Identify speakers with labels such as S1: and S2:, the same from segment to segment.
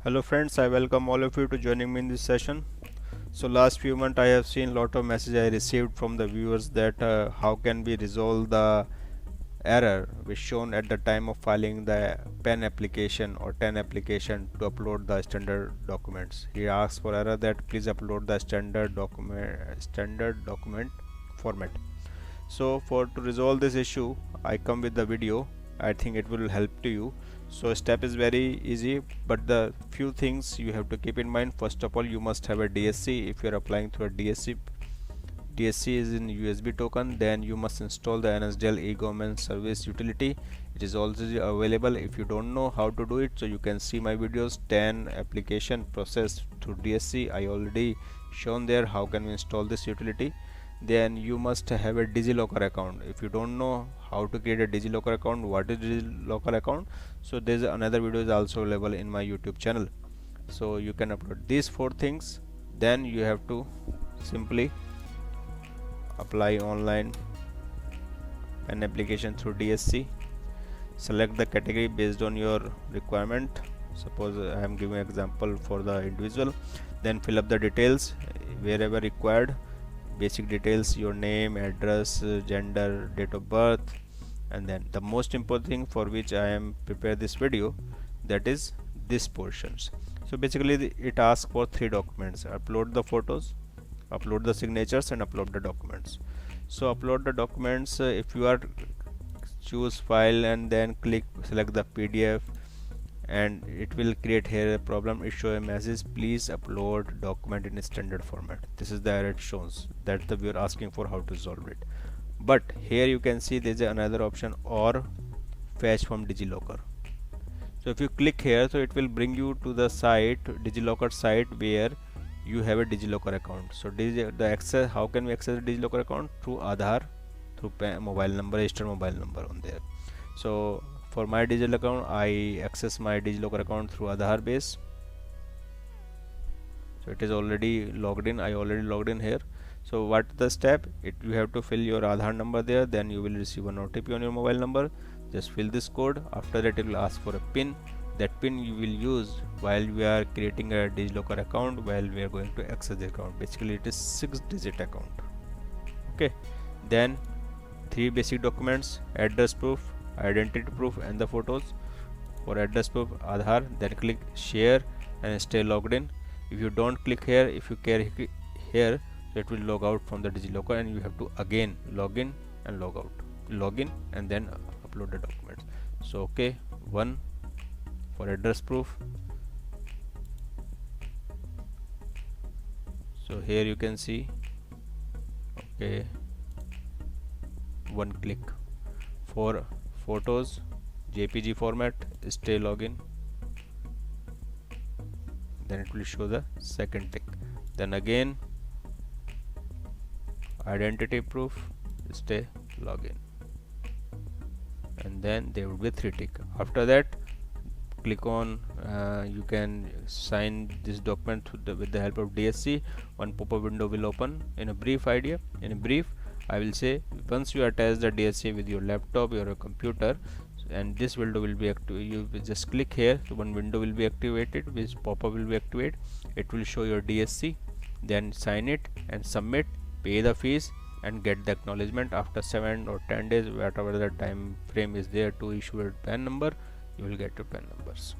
S1: Hello friends, I welcome all of you to joining me in this session. So last few months I have seen lot of messages I received from the viewers that how can we resolve the error which shown at the time of filing the PEN application or TEN application to upload the standard documents. He asks for error that please upload the standard document format. So for to resolve this issue I come with the video. I think it will help to you. So step is very easy, but the few things you have to keep in mind. First of all, you must have a DSC. If you are applying through a DSC is in USB token, then you must install the NSDL e-government service utility. It is also available. If you don't know how to do it, so you can see my videos 10 application process through DSC. I already shown there how can we install this utility. Then you must have a DigiLocker account. If you don't know how to create a DigiLocker account, what is DigiLocker account, so there's another video is also available in my YouTube channel, so you can upload these four things. Then you have to simply apply online an application through DSC. Select the category based on your requirement. Suppose I am giving example for the individual. Then fill up the details wherever required, basic details, your name, address, gender, date of birth, and then the most important thing for which I am prepare this video, that is this portions. So basically it asks for three documents: upload the photos, upload the signatures, and upload the documents. So upload the documents, if you are choose file and then select the PDF, and it will create here a problem. It show a message, please upload document in a standard format. This is the error it shows that the viewer asking for how to solve it. But here you can see there is another option, or fetch from DigiLocker. So if you click here, so it will bring you to the site, DigiLocker site, where you have a DigiLocker account. So the access, how can we access the DigiLocker account? Through Aadhaar, through mobile number, registered mobile number on there. So for my DigiLocker account, I access my DigiLocker account through Aadhaar base. So it is already logged in. I already logged in here. So what the step? You have to fill your Aadhaar number there. Then you will receive an OTP on your mobile number. Just fill this code. After that, it will ask for a PIN. That PIN you will use while we are creating a DigiLocker account, while we are going to access the account. Basically, it is 6-digit account. Okay. Then three basic documents: address proof, identity proof, and the photos. For address proof, Aadhaar. Then click share and stay logged in. If you don't click here, if you care here, so it will log out from the DigiLocker, and you have to again log in and log out, log in and then upload the documents. So okay, one for address proof. So here you can see, okay, one click. For photos, JPG format, stay login. Then it will show the second tick. Then again identity proof, stay login, and then there will be 3 tick. After that, click on you can sign this document with the help of DSC. One pop-up window will open. In a brief, I will say, once you attach the DSC with your laptop or your computer, and this window will be active, you will just click here. So one window will be activated, which pop-up will be activated. It will show your DSC. Then sign it and submit, pay the fees, and get the acknowledgement. After 7 or 10 days, whatever the time frame is there to issue a PAN number, you will get your PAN numbers.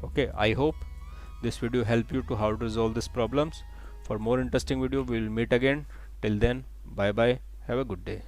S1: Okay, I hope this video help you to how to resolve these problems. For more interesting video, we will meet again. Till then, bye bye, have a good day.